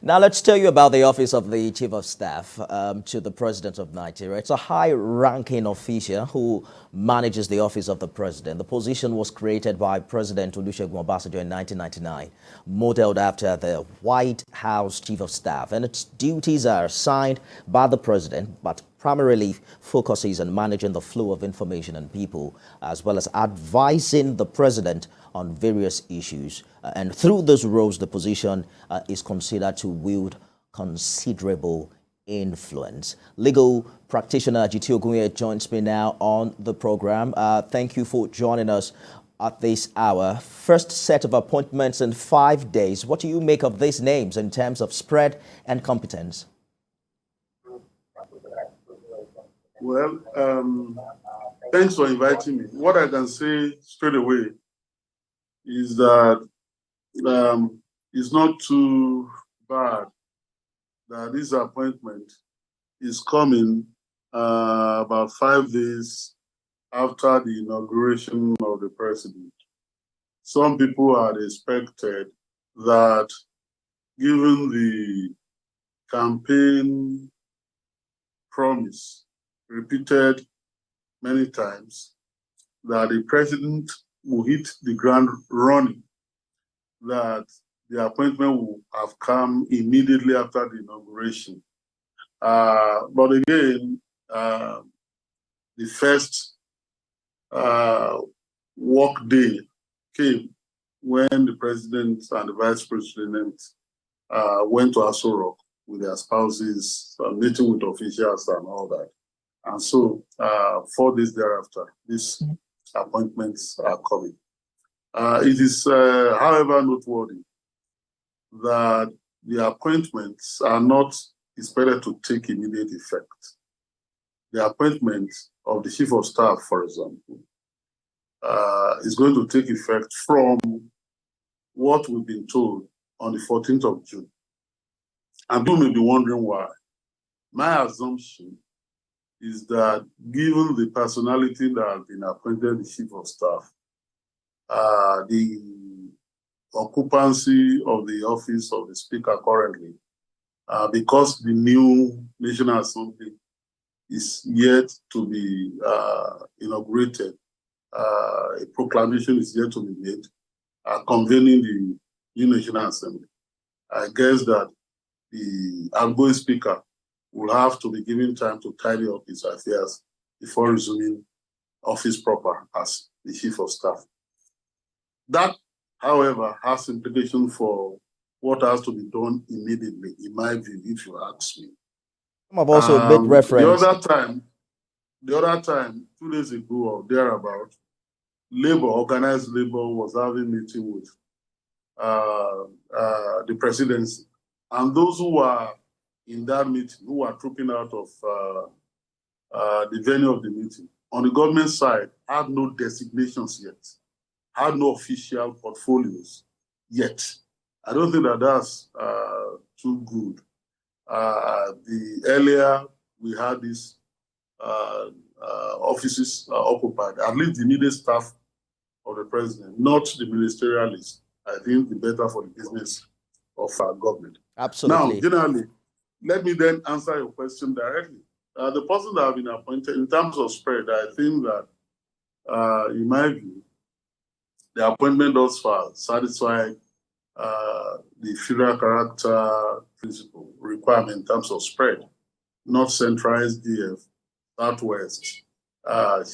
Now let's tell you about the office of the Chief of Staff to the President of Nigeria. It's a high-ranking official who manages the office of the President. The position was created by President Olusegun Obasanjo in 1999, modeled after the White House Chief of Staff, and its duties are assigned by the President, but primarily focuses on managing the flow of information and people, as well as advising the President on various issues. And through those roles, the position is considered to wield considerable influence. Legal practitioner Jiti Ogunye joins me now on the program. Thank you for joining us at this hour. First set of appointments in 5 days. What do you make of these names in terms of spread and competence? Well, thanks for inviting me. What I can say straight away is that it's not too bad that this appointment is coming about 5 days after the inauguration of the president. Some people had expected that, given the campaign promise repeated many times, that the president will hit the ground running, that the appointment will have come immediately after the inauguration. But again, the first work day came when the president and the vice president went to Aso Rock with their spouses, meeting with officials and all that. And so 4 days thereafter, these appointments are coming. It is, however, noteworthy that the appointments are not expected to take immediate effect. The appointment of the Chief of Staff, for example, is going to take effect from what we've been told on the 14th of June. And people may be wondering why. My assumption is that, given the personality that has been appointed the Chief of Staff, the occupancy of the office of the Speaker currently, because the new National Assembly is yet to be inaugurated, a proclamation is yet to be made, convening the new National Assembly. I guess that the outgoing Speaker will have to be given time to tidy up his affairs before resuming office proper as the Chief of Staff. That, however, has implications for what has to be done immediately, in my view, if you ask me. I've also made reference. The other time, 2 days ago or thereabout, organized labor was having a meeting with the presidency. And those who were in that meeting, who were trooping out of the venue of the meeting, on the government side, had no designations yet, had no official portfolios yet. I don't think that that's too good. The earlier we had these offices occupied, at least the immediate staff of the president, not the ministerialists, I think the better for the business of our government. Absolutely. Now, generally, let me then answer your question directly. The person that have been appointed, in terms of spread, I think that, in my view, the appointment thus far satisfied the federal character principle requirement in terms of spread, not centralized DF, Southwest,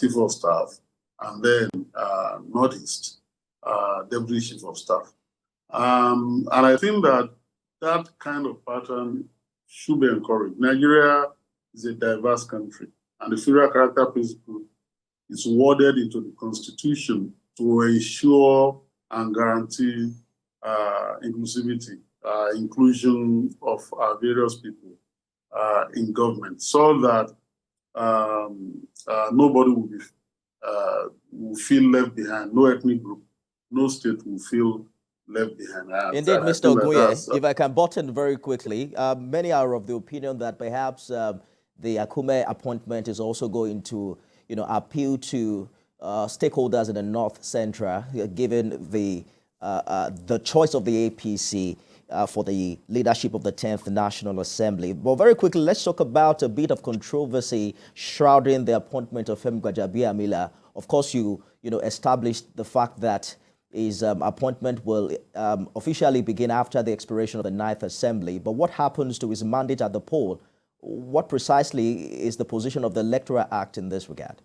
Chief of Staff, and then Northeast, Deputy Chief of Staff. And I think that that kind of pattern should be encouraged. Nigeria is a diverse country, and the federal character principle is worded into the Constitution to ensure and guarantee inclusivity, inclusion of various people in government, so that nobody will feel left behind, no ethnic group, no state will feel left behind. Indeed, Mr. Ogunye, if I can button very quickly, many are of the opinion that perhaps the Akume appointment is also going to, appeal to stakeholders in the North Central, given the choice of the APC for the leadership of the 10th National Assembly. But very quickly, let's talk about a bit of controversy shrouding the appointment of Gbajabiamila. Of course, you established the fact that his appointment will officially begin after the expiration of the 9th Assembly. But what happens to his mandate at the poll? What precisely is the position of the Electoral Act in this regard?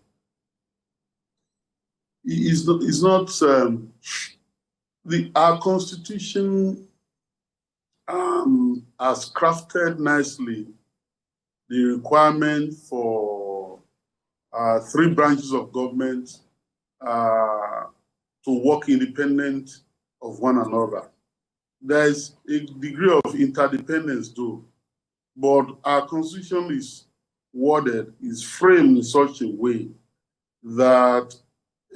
It's not our Constitution has crafted nicely the requirement for 3 branches of government to work independent of one another. There's a degree of interdependence though, but our Constitution is worded, is framed in such a way that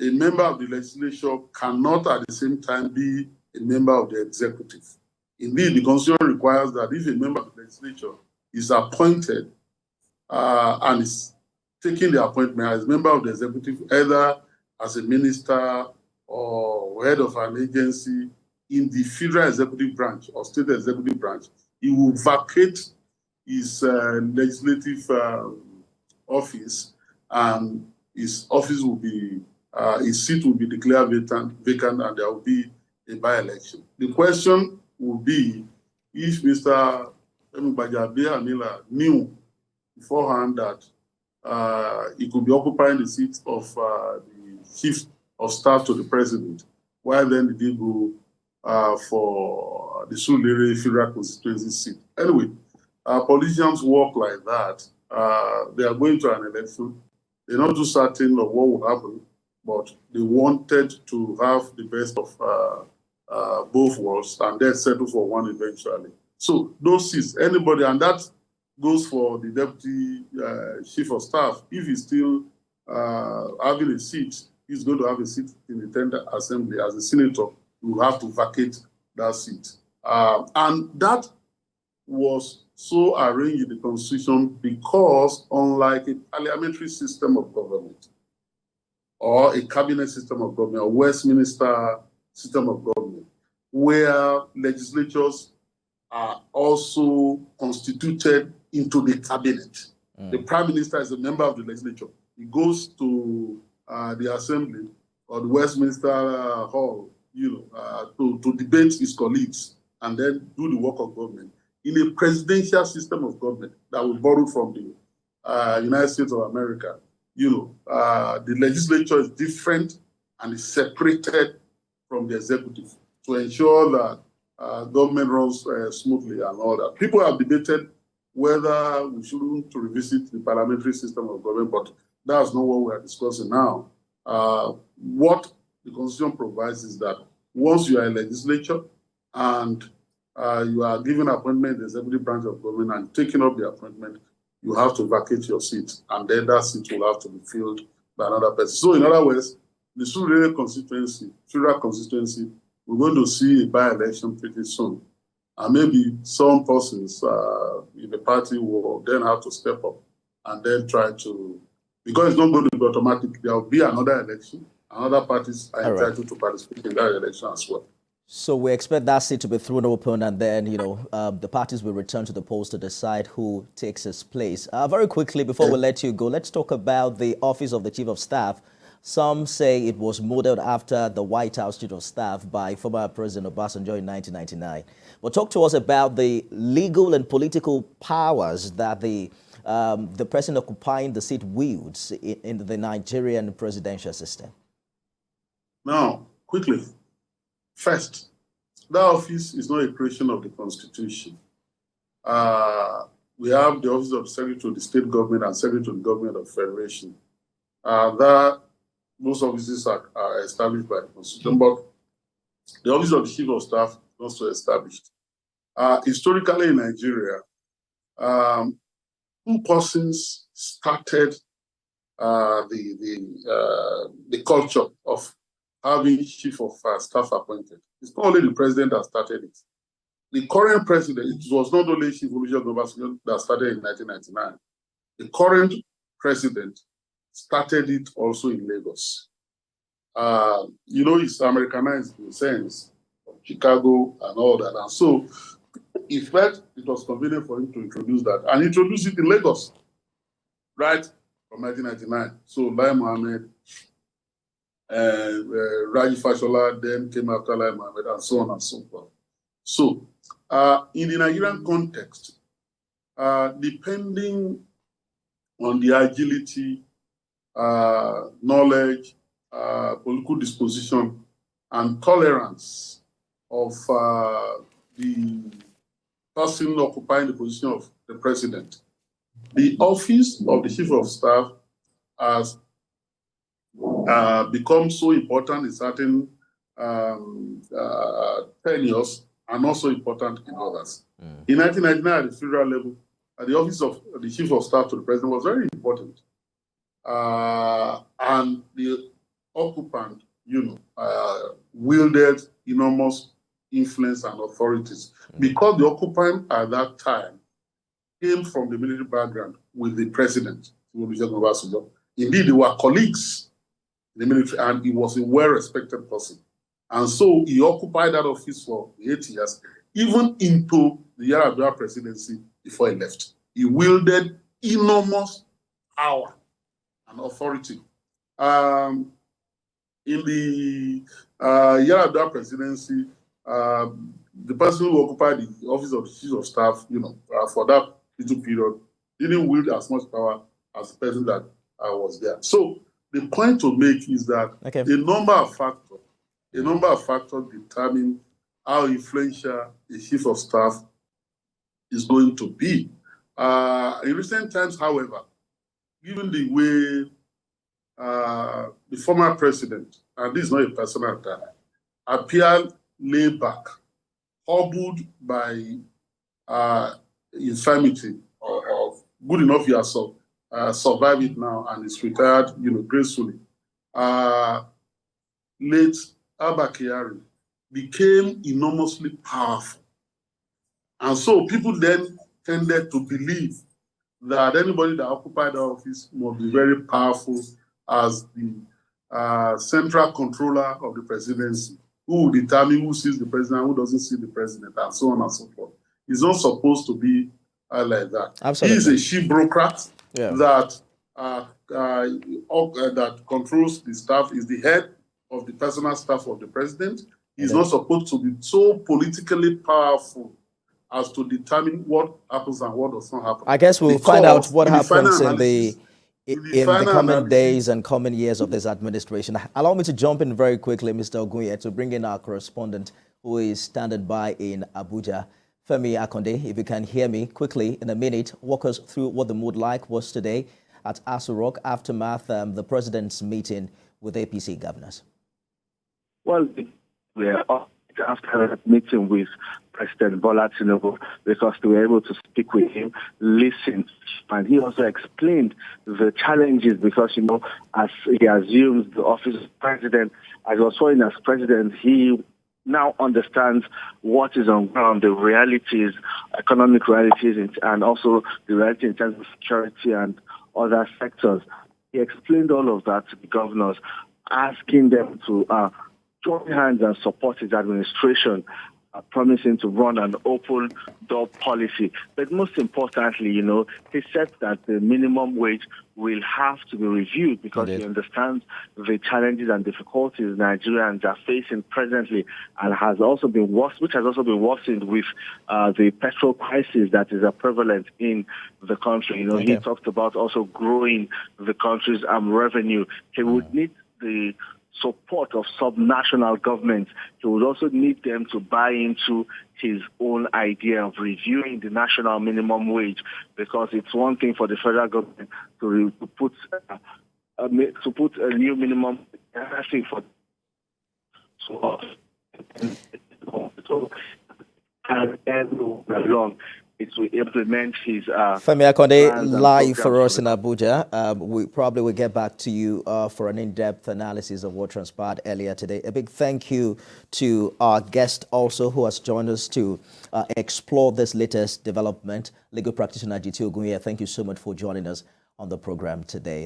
a member of the legislature cannot at the same time be a member of the executive. Indeed, the Constitution requires that if a member of the legislature is appointed and is taking the appointment as a member of the executive, either as a minister or head of an agency in the federal executive branch or state executive branch, he will vacate his legislative office, and his office will be, his seat will be declared vacant, and there will be a by-election. The question will be if Mr. Gbajabiamila knew beforehand that he could be occupying the seat of the chief of staff to the president, why then did he go for the Surulere federal constituency seat? Anyway, politicians work like that. They are going to an election. They're not too certain of what will happen, but they wanted to have the best of both worlds and then settle for one eventually. So those seats, anybody, and that goes for the deputy chief of staff. If he's still having a seat, he's going to have a seat in the 10th Assembly. As a senator, he will have to vacate that seat. And that was so arranged in the Constitution because, unlike a parliamentary system of government or a cabinet system of government or Westminster system of government, where legislatures are also constituted into the cabinet. The prime minister is a member of the legislature. He goes to the assembly or the Westminster Hall, to debate his colleagues and then do the work of government. In a presidential system of government that we borrowed from the United States of America, the legislature is different and is separated from the executive to ensure that government runs smoothly and all that. People have debated whether we shouldn't revisit the parliamentary system of government, but that's not what we are discussing now. What the Constitution provides is that once you are a legislature and you are given appointment in the executive branch of government and taking up the appointment, you have to vacate your seat, and then that seat will have to be filled by another person. So in other words, the Surulere constituency, federal constituency, we're going to see a by-election pretty soon. And maybe some persons in the party will then have to step up and then try to, because it's not going to be automatic, there will be another election, and other parties are entitled to participate in that election as well. So we expect that seat to be thrown open, and then, the parties will return to the polls to decide who takes its place. Very quickly, before we let you go, let's talk about the office of the Chief of Staff. Some say it was modeled after the White House Chief of Staff by former President Obasanjo in 1999. But talk to us about the legal and political powers that the person occupying the seat wields in the Nigerian presidential system. Now, quickly. First, that office is not a creation of the Constitution. We have the Office of Secretary to the State Government and Secretary to the Government of Federation. Those offices are established by the Constitution, but the Office of the Chief of Staff is also established. Historically in Nigeria, 2 persons started the culture of having chief of staff appointed. It's not only the president that started it. The current president, it was not only Chief Olusegun Obasanjo that started in 1999. The current president started it also in Lagos. It's Americanized in a sense Chicago and all that. And so he felt it was convenient for him to introduce that. And introduce it in Lagos, right, from 1999. So Lai Mohammed, Raji Fashola then came after Lai Mohammed, and so on and so forth. So in the Nigerian context, depending on the agility, knowledge, political disposition, and tolerance of the person occupying the position of the president, the office of the chief of staff has become so important in certain tenures and also important in others. In 1999, at the federal level, the office of the chief of staff to the president was very important. And the occupant, wielded enormous influence and authorities because the occupant at that time came from the military background with the president. Indeed, they were colleagues in the military, and he was a well-respected person. And so he occupied that office for 8 years, even into the Yar'Adua presidency before he left. He wielded enormous power and authority. In the Yar'Adua presidency, the person who occupied the office of the chief of staff, for that little period, didn't wield as much power as the person that was there. So the point to make is that a number of factors determine how influential the chief of staff is going to be. In recent times, however, given the way the former president, and this is not a personal attack, appeared laid back, hobbled by infirmity, or good enough you have survived it now and is retired, gracefully. Late Abba Kyari became enormously powerful. And so people then tended to believe that anybody that occupied the office must be very powerful as the central controller of the presidency, who will determine who sees the president, who doesn't see the president, and so on and so forth. It's not supposed to be like that. Absolutely. He is a chief bureaucrat that controls the staff, is the head of the personal staff of the president. He's not supposed to be so politically powerful as to determine what happens and what does not happen. I guess we'll find out what happens in the coming days and coming years of this administration. Allow me to jump in very quickly, Mr. Ogunye, to bring in our correspondent who is standing by in Abuja. Femi Akonde, if you can hear me quickly in a minute, walk us through what the mood like was today at Aso Rock, aftermath the president's meeting with APC governors. Well, we are after a meeting with President Bola Tinubu because they were able to speak with him, listen, and he also explained the challenges because, as he assumes the office of president, as he was sworn in as president, he now understands what is on ground, the realities, economic realities, and also the reality in terms of security and other sectors. He explained all of that to the governors, asking them to join hands and support his administration, promising to run an open door policy. But most importantly, he said that the minimum wage will have to be reviewed because he understands the challenges and difficulties Nigerians are facing presently, and has also been worsened with the petrol crisis that is prevalent in the country. He talked about also growing the country's revenue. He would need the support of subnational governments. He would also need them to buy into his own idea of reviewing the national minimum wage, because it's one thing for the federal government to put a new minimum for along. It will implement his Femi Akonde live for us in Abuja. We probably will get back to you for an in-depth analysis of what transpired earlier today. A big thank you to our guest also who has joined us to explore this latest development, legal practitioner Jiti Ogunye. Thank you so much for joining us on the program today.